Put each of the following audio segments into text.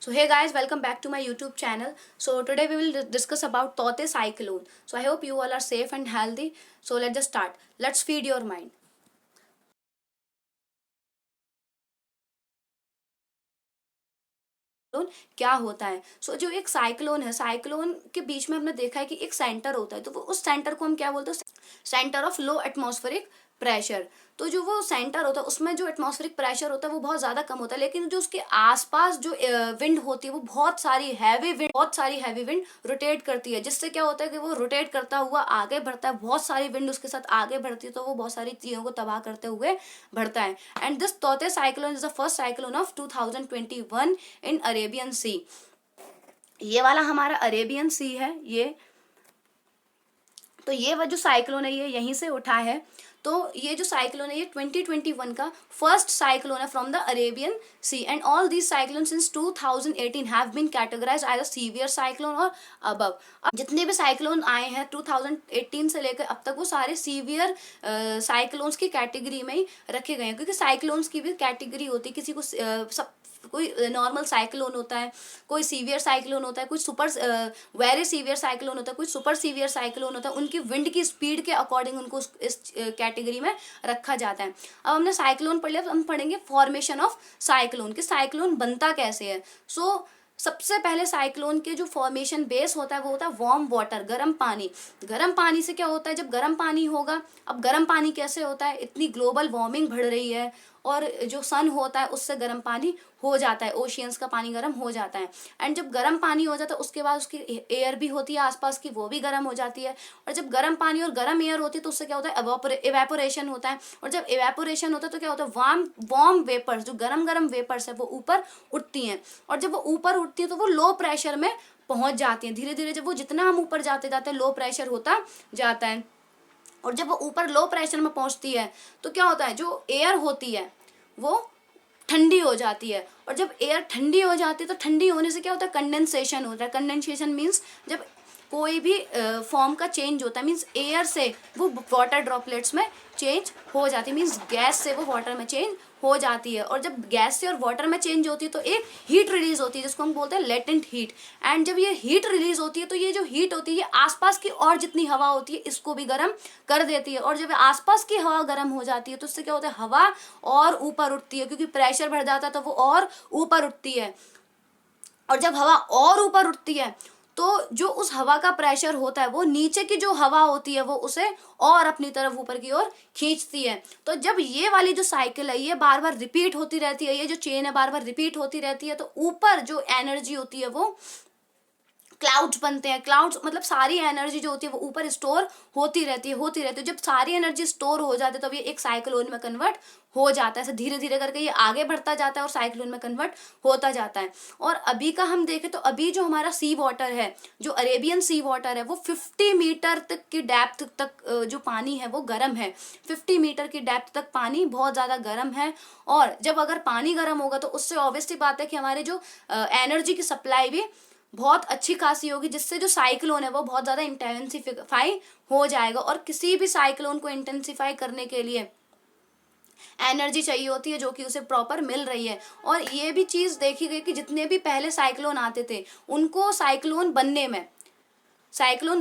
So hey guys, welcome back to my YouTube channel. So today we will discuss about Taute cyclone. So I hope you all are safe and healthy. So let's just start. Let's feed your mind. क्या होता है? जो एक cyclone है, cyclone के बीच में हमने देखा है कि एक सेंटर होता है, तो वो उस सेंटर को हम क्या बोलते हैं? Centre of low atmospheric pressure. तो जो वो सेंटर होता है उसमें जो एटमॉस्फेरिक प्रेशर होता है वो बहुत ज्यादा कम होता है, लेकिन जो उसके आसपास जो विंड होती है वो बहुत सारी हैवी विंड रोटेट करती है, जिससे क्या होता है कि वो रोटेट करता हुआ आगे बढ़ता है, बहुत सारी विंड उसके साथ आगे बढ़ती है, तो वो बहुत सारी चीजों को तबाह करते हुए बढ़ता है। एंड दिस तौते cyclone is the first cyclone of 2021 in Arabian sea. ये वाला हमारा अरेबियन सी है ये। तो ये वो जो साइक्लोन है ये यहीं से उठा है। तो ये जो साइक्लोन है ये 2021 का फर्स्ट साइक्लोन है from the Arabian Sea, and all these cyclone since 2018 have been categorised as a severe cyclone और अबव। जितने भी साइक्लोन आए हैं 2018 से लेकर अब तक वो सारे सीवियर साइक्लोन्स की कैटेगरी में ही रखे गए हैं, क्योंकि साइक्लोन्स की भी कैटेगरी होती है। किसी को सब कोई नॉर्मल साइक्लोन होता है, कोई सीवियर साइक्लोन होता है, कोई सुपर वेरी सीवियर साइक्लोन होता है, कोई सुपर सीवियर साइक्लोन होता है। उनकी विंड की स्पीड के अकॉर्डिंग उनको इस कैटेगरी में रखा जाता है। अब हमने साइक्लोन पढ़ लिया, अब हम पढ़ेंगे फॉर्मेशन ऑफ साइक्लोन कि साइक्लोन बनता कैसे है। सबसे पहले साइक्लोन के जो फॉर्मेशन बेस होता है वो होता है वार्म वाटर, गर्म पानी। गर्म पानी से क्या होता है, जब गर्म पानी होगा, अब गर्म पानी कैसे होता है, इतनी ग्लोबल वार्मिंग बढ़ रही है और जो सन होता है उससे गर्म पानी हो जाता है, ओशियंस का पानी गर्म हो जाता है। एंड जब गर्म पानी हो जाता है उसके बाद उसकी एयर भी होती है आसपास की, वो भी गर्म हो जाती है। और जब गर्म पानी और गर्म एयर होती है तो उससे क्या होता है, इवेपोरेशन होता है। और जब इवेपोरेशन होता है तो क्या होता है, वार्म वेपर्स, जो गर्म गर्म वेपर्स है वो ऊपर उठती हैं। और जब वो ऊपर उठती है तो वो लो प्रेशर में पहुंच जाती हैं। धीरे धीरे जब वो जितना हम ऊपर जाते जाते लो प्रेशर होता जाता है। और जब वो ऊपर लो प्रेशर में पहुंचती है तो क्या होता है, जो एयर होती है वो ठंडी हो जाती है। और जब एयर ठंडी हो जाती है तो ठंडी होने से क्या होता है, कंडेंसेशन होता है। कंडेंसेशन मीन्स जब कोई भी फॉर्म का चेंज होता है, मीन्स एयर से वो वाटर ड्रॉपलेट्स में चेंज हो जाती है, मीन्स गैस से वो वाटर में चेंज हो जाती है। और जब गैस से और वाटर में चेंज होती है तो एक हीट रिलीज होती है जिसको हम बोलते हैं लेटेंट हीट। एंड जब ये हीट रिलीज होती है तो ये जो हीट होती है ये आसपास की और जितनी हवा होती है इसको भी गर्म कर देती है। और जब आसपास की हवा गर्म हो जाती है तो उससे क्या होता है, हवा और ऊपर उठती है, क्योंकि प्रेशर बढ़ जाता है तो वो और ऊपर उठती है। और जब हवा और ऊपर उठती है तो जो उस हवा का प्रेशर होता है वो नीचे की जो हवा होती है वो उसे और अपनी तरफ ऊपर की ओर खींचती है। तो जब ये वाली जो साइकिल है ये बार बार रिपीट होती रहती है, ये जो चेन है बार बार रिपीट होती रहती है, तो ऊपर जो एनर्जी होती है वो क्लाउड्स बनते हैं। क्लाउड्स मतलब सारी एनर्जी जो होती है वो ऊपर स्टोर होती रहती है। जब सारी एनर्जी स्टोर हो जाती है तब ये एक साइक्लोन में कन्वर्ट हो जाता है। ऐसे धीरे धीरे करके ये आगे बढ़ता जाता है और साइक्लोन में कन्वर्ट होता जाता है। और अभी का हम देखें तो अभी जो हमारा सी वाटर है, जो अरेबियन सी वाटर है, वो 50 मीटर तक की डेप्थ तक जो पानी है वो गर्म है। 50 मीटर की डेप्थ तक पानी बहुत ज्यादा गर्म है। और जब अगर पानी गर्म होगा तो उससे ऑब्वियसली बात है कि हमारे जो एनर्जी की सप्लाई भी बहुत अच्छी खासी होगी, जिससे जो साइक्लोन है वो बहुत ज्यादा इंटेंसिफाई हो जाएगा। और किसी भी साइक्लोन को इंटेंसिफाई करने के लिए एनर्जी चाहिए होती है जो कि उसे प्रॉपर मिल रही है। और ये भी चीज देखी गई कि जितने भी पहले साइक्लोन आते थे उनको साइक्लोन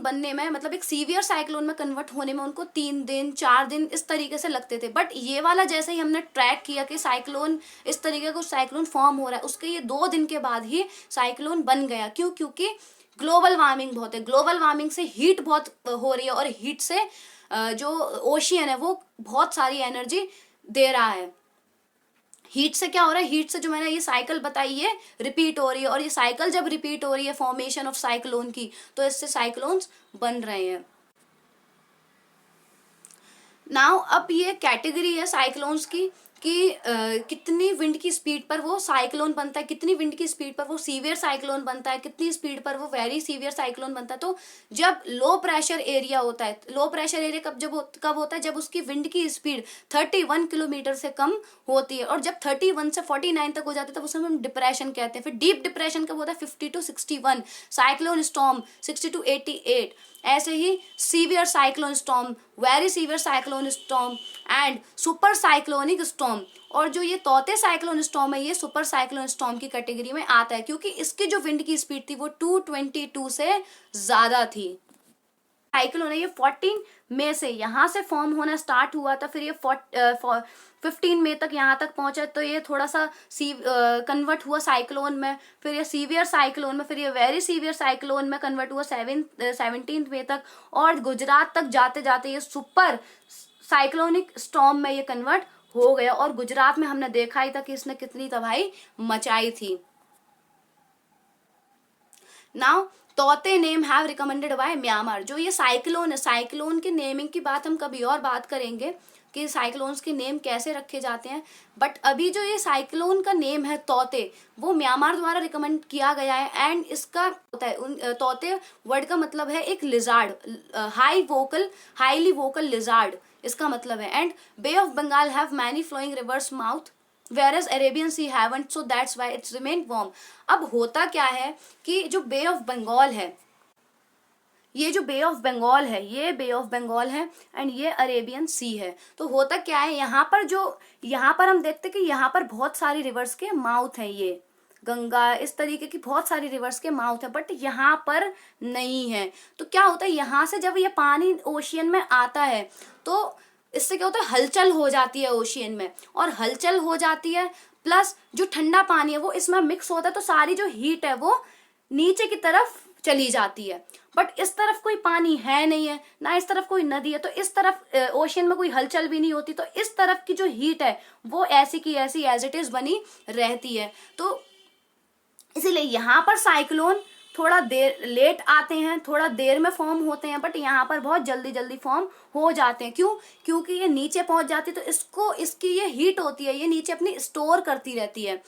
बनने में मतलब एक सीवियर साइक्लोन में कन्वर्ट होने में उनको 3 दिन 4 दिन इस तरीके से लगते थे। बट ये वाला जैसे ही हमने ट्रैक किया कि साइक्लोन इस तरीके का साइक्लोन फॉर्म हो रहा है, उसके ये 2 दिन के बाद ही साइक्लोन बन गया। क्यों? क्योंकि ग्लोबल वार्मिंग बहुत है, ग्लोबल वार्मिंग से हीट बहुत हो रही है और हीट से जो ओशियन है वो बहुत सारी एनर्जी दे रहा है। हीट से क्या हो रहा है, हीट से जो मैंने ये साइकिल बताई ये रिपीट हो रही है। और ये साइकिल जब रिपीट हो रही है फॉर्मेशन ऑफ साइक्लोन की, तो इससे साइक्लोन्स बन रहे हैं। नाउ अब ये कैटेगरी है साइक्लोन्स की कि कितनी विंड की स्पीड पर वो साइक्लोन बनता है, कितनी विंड की स्पीड पर वो सीवियर साइक्लोन बनता है, कितनी स्पीड पर वो वेरी सीवियर साइक्लोन बनता है। तो जब लो प्रेशर एरिया होता है, लो प्रेशर एरिया कब होता है, जब उसकी विंड की स्पीड 31 किलोमीटर से कम होती है। और जब 31 से 49 तक हो जाती है तब उसे हम डिप्रेशन कहते हैं। फिर डीप डिप्रेशन कब होता है, 50 to 61, साइक्लोन स्टॉर्म 60 to 88, ऐसे ही severe cyclone storm, very severe cyclone storm and super cyclonic storm. Storm, और जो ये तौते साइक्लोन स्टॉर्म है ये सुपर साइक्लोन स्टॉर्म की कैटेगरी में आता है, क्योंकि इसकी जो विंड की स्पीड थी वो 222 से ज्यादा थी। साइक्लोन है ये 14 मई से यहाँ से फॉर्म होना स्टार्ट हुआ था, फिर ये 15 मई तक यहाँ तक पहुंचा, तो ये थोड़ा सा कन्वर्ट हुआ साइक्लोन में, फिर ये सीवियर साइक्लोन में, फिर ये वेरी सीवियर साइक्लोन में कन्वर्ट हुआ 17 मई तक, और गुजरात तक जाते जाते ये सुपर साइक्लोनिक स्टॉर्म में ये कन्वर्ट हो गया। और गुजरात में हमने देखा ही था कि इसने कितनी तबाही मचाई थी। नाउ तौते name have recommended by Myanmar. जो ये साइक्लोन है, साइक्लोन के नेमिंग की बात हम कभी और बात करेंगे कि साइक्लोन्स के नेम कैसे रखे जाते हैं, बट अभी जो ये साइक्लोन का नेम है तौते, वो म्यांमार द्वारा रिकमेंड किया गया है। एंड इसका होता है तौते वर्ड का मतलब है एक लिजार्ड, हाईली वोकल लिजार्ड इसका मतलब है। And Bay of Bengal have many flowing rivers mouth whereas Arabian Sea haven't, so that's why it's remained warm। अब होता क्या है कि जो बे ऑफ बंगाल है, ये जो बे ऑफ बंगाल है, ये बे ऑफ बंगाल है एंड ये अरेबियन सी है। तो होता क्या है यहाँ पर हम देखते कि यहाँ पर बहुत सारी रिवर्स के माउथ हैं, ये गंगा इस तरीके की बहुत सारी रिवर्स के माउथ है, बट यहाँ पर नहीं है। तो क्या होता है, यहाँ से जब ये पानी ओशियन में आता है तो इससे क्या होता है, हलचल हो जाती है ओशियन में, और हलचल हो जाती है प्लस जो ठंडा पानी है वो इसमें मिक्स होता है, तो सारी जो हीट है वो नीचे की तरफ चली जाती है। बट इस तरफ कोई पानी है नहीं है, ना इस तरफ कोई नदी है, तो इस तरफ ओशियन में कोई हलचल भी नहीं होती, तो इस तरफ की जो हीट है वो ऐसी की ऐसी एज इट इज बनी रहती है। तो इसीलिए यहाँ पर साइक्लोन थोड़ा देर लेट आते हैं, थोड़ा देर में फॉर्म होते हैं, बट यहाँ पर बहुत जल्दी जल्दी फॉर्म हो जाते हैं। क्यों? क्योंकि ये नीचे पहुंच जाती है, तो इसकी ये हीट होती है, ये नीचे अपनी स्टोर करती रहती है,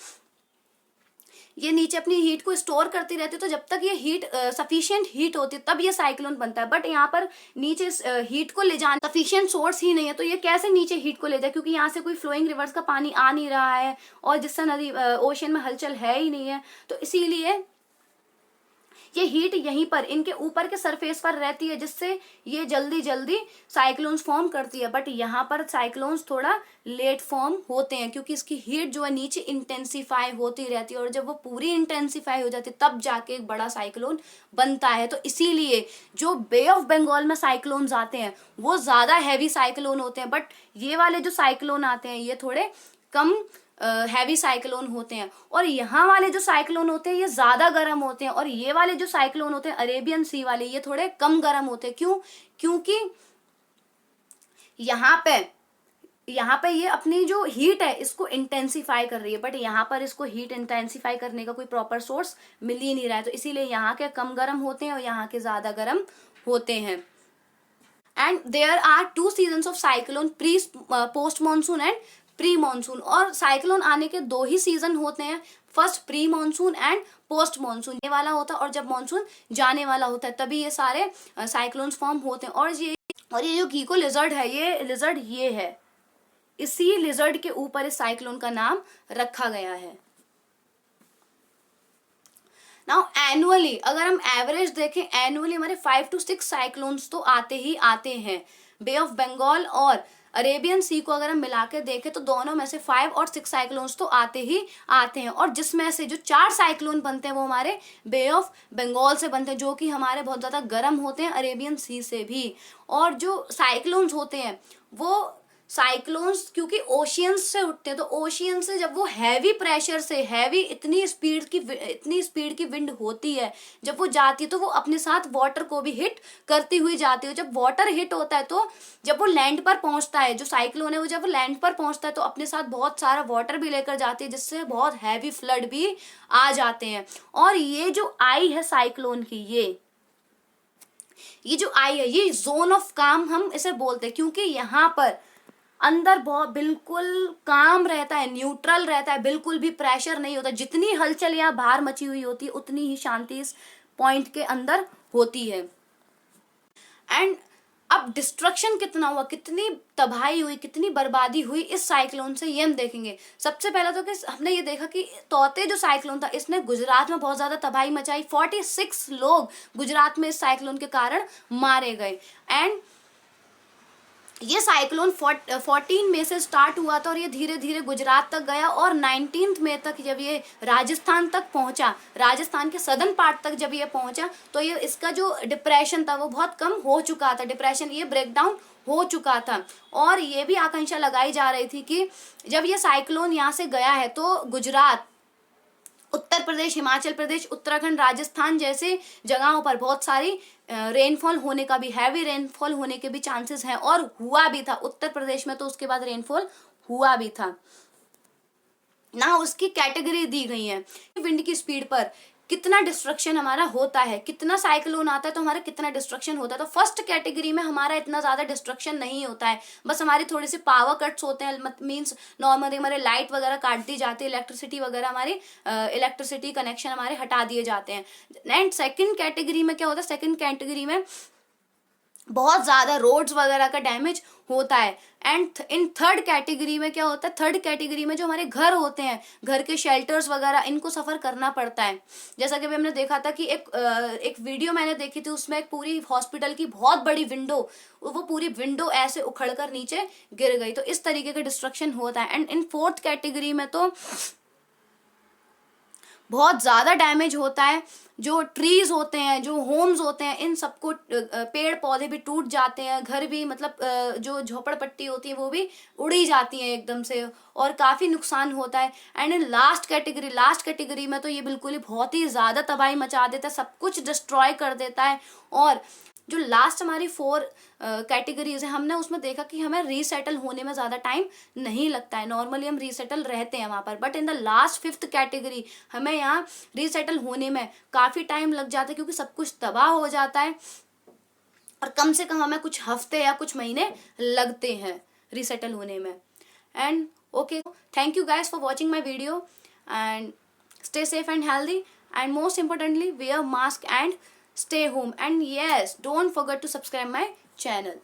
ये नीचे अपनी हीट को स्टोर करती रहती है। तो जब तक ये हीट सफिशिएंट हीट होती है तब ये साइक्लोन बनता है। बट यहाँ पर नीचे हीट को ले जाने सफिशिएंट सोर्स ही नहीं है, तो ये कैसे नीचे हीट को ले जाए, क्योंकि यहाँ से कोई फ्लोइंग रिवर्स का पानी आ नहीं रहा है और जिससे नदी ओशन में हलचल है ही नहीं है, तो इसीलिए ये हीट यहीं पर इनके ऊपर के सरफेस पर रहती है, जिससे ये जल्दी जल्दी साइक्लोन्स फॉर्म करती है। बट यहाँ पर साइक्लोन्स थोड़ा लेट फॉर्म होते हैं, क्योंकि इसकी हीट जो है नीचे इंटेंसिफाई होती रहती है, और जब वो पूरी इंटेंसिफाई हो जाती है तब जाके एक बड़ा साइक्लोन बनता है। तो इसीलिए जो बे ऑफ बंगाल में साइक्लोन्स आते हैं वो ज्यादा हैवी साइक्लोन होते हैं, बट ये वाले जो साइक्लोन आते हैं ये थोड़े कम हैवी साइक्लोन होते हैं। और यहाँ वाले जो साइक्लोन होते हैं ये ज्यादा गर्म होते हैं, और ये वाले जो साइक्लोन होते हैं अरेबियन सी वाले ये थोड़े कम गर्म होते हैं। क्यों? क्योंकि यहाँ पे ये अपनी जो हीट है इसको इंटेंसिफाई कर रही है, बट यहाँ पर इसको हीट इंटेंसिफाई करने का कोई प्रॉपर सोर्स मिल ही नहीं रहा है, तो इसीलिए यहाँ के कम गर्म होते हैं और यहाँ के ज्यादा गर्म होते हैं। And there are 2 seasons of cyclone, pre post monsoon and pre monsoon. और साइक्लोन आने के 2 ही सीजन होते हैं, first pre monsoon and post monsoon. ये वाला होता है और जब मानसून जाने वाला होता है तभी ये सारे साइक्लोन्स फॉर्म होते हैं। और ये जो गीको लिजर्ड है, ये लिजर्ड ये है, इसी लिजर्ड के ऊपर इस साइक्लोन का नाम रखा गया है। नाउ एनुअली अगर हम एवरेज देखें, एनुअली हमारे 5 to 6 साइक्लोन्स तो आते ही आते हैं। बे ऑफ बंगाल और अरेबियन सी को अगर हम मिला के देखें तो दोनों में से 5 और 6 साइक्लोन्स तो आते ही आते हैं, और जिसमें से जो 4 साइक्लोन बनते हैं वो हमारे बे ऑफ बंगाल से बनते हैं, जो कि हमारे बहुत ज़्यादा गर्म होते हैं अरेबियन सी से भी। और जो साइक्लोन्स होते हैं वो साइक्लोन्स क्योंकि ओशियंस से उठते हैं, तो ओशियन से जब वो हैवी प्रेशर से हैवी इतनी स्पीड की विंड होती है, जब वो जाती है तो वो अपने साथ वाटर को भी हिट करती हुई जाती है। जब वाटर हिट होता है तो जब वो लैंड पर पहुंचता है, जो साइक्लोन है वो जब वो लैंड पर पहुंचता है तो अपने साथ बहुत सारा वाटर भी लेकर जाती है, जिससे बहुत हैवी फ्लड भी आ जाते हैं। और ये जो आई है साइक्लोन की, ये जो आई है ये जोन ऑफ काम हम इसे बोलते हैं, क्योंकि यहाँ पर अंदर बहुत बिल्कुल काम रहता है, न्यूट्रल रहता है, बिल्कुल भी प्रेशर नहीं होता। जितनी हलचल यहाँ बाहर मची हुई होती है उतनी ही शांति इस पॉइंट के अंदर होती है। एंड अब डिस्ट्रक्शन कितना हुआ, कितनी तबाही हुई, कितनी बर्बादी हुई इस साइक्लोन से, ये हम देखेंगे। सबसे पहला तो कि हमने ये देखा कि तौते जो साइक्लोन था इसने गुजरात में बहुत ज्यादा तबाही मचाई। 46 लोग गुजरात में इस साइक्लोन के कारण मारे गए। एंड ये साइक्लोन 14 मई से स्टार्ट हुआ था और ये धीरे धीरे गुजरात तक गया और 19 मई तक जब ये राजस्थान तक पहुंचा, राजस्थान के सदर्न पार्ट तक जब ये पहुंचा, तो ये इसका जो डिप्रेशन था वो बहुत कम हो चुका था, डिप्रेशन ये ब्रेकडाउन हो चुका था। और ये भी आकांक्षा लगाई जा रही थी कि जब ये साइक्लोन यहाँ से गया है तो गुजरात, उत्तर प्रदेश, हिमाचल प्रदेश, उत्तराखंड, राजस्थान जैसे जगहों पर बहुत सारी रेनफॉल होने का भी, हैवी रेनफॉल होने के भी चांसेस हैं, और हुआ भी था। उत्तर प्रदेश में तो उसके बाद रेनफॉल हुआ भी था ना। उसकी कैटेगरी दी गई है विंड की स्पीड पर कितना डिस्ट्रक्शन हमारा होता है, कितना साइक्लोन आता है तो हमारा कितना डिस्ट्रक्शन होता है। तो फर्स्ट कैटेगरी में हमारा इतना ज़्यादा डिस्ट्रक्शन नहीं होता है, बस हमारी थोड़ी सी पावर कट्स होते हैं, मीन्स नॉर्मली हमारे लाइट वगैरह काट दी जाती है, इलेक्ट्रिसिटी वगैरह हमारी इलेक्ट्रिसिटी कनेक्शन हमारे हटा दिए जाते हैं। एंड सेकेंड कैटेगरी में क्या होता है, सेकेंड कैटेगरी में बहुत ज़्यादा रोड्स वगैरह का डैमेज होता है। एंड इन थर्ड कैटेगरी में क्या होता है, थर्ड कैटेगरी में जो हमारे घर होते हैं, घर के शेल्टर्स वगैरह, इनको सफ़र करना पड़ता है। जैसा कि अभी हमने देखा था कि एक वीडियो मैंने देखी थी, उसमें एक पूरी हॉस्पिटल की बहुत बड़ी विंडो, वो पूरी विंडो ऐसे उखड़कर नीचे गिर गई। तो इस तरीके का डिस्ट्रक्शन होता है। एंड इन फोर्थ कैटेगरी में तो बहुत ज़्यादा डैमेज होता है, जो ट्रीज होते हैं, जो होम्स होते हैं, इन सबको, पेड़ पौधे भी टूट जाते हैं, घर भी, मतलब जो झोपड़पट्टी होती है वो भी उड़ी जाती है एकदम से, और काफ़ी नुकसान होता है। एंड इन लास्ट कैटेगरी में तो ये बिल्कुल ही बहुत ही ज़्यादा तबाही मचा देता है, सब कुछ डिस्ट्रॉय कर देता है। और जो लास्ट हमारी 4 कैटेगरीज है, हमने उसमें देखा कि हमें रीसेटल होने में ज़्यादा टाइम नहीं लगता है, नॉर्मली हम रीसेटल रहते हैं वहाँ पर। But in the last 5th category हमें यहाँ रीसेटल होने में काफ़ी टाइम लग जाता है, क्योंकि सब कुछ तबाह हो जाता है और कम से कम हमें कुछ हफ्ते या कुछ महीने लगते हैं रीसेटल होने में। And okay, thank you guys for watching my video, and stay safe and healthy, and most importantly wear mask and stay home, and yes, don't forget to subscribe my channel.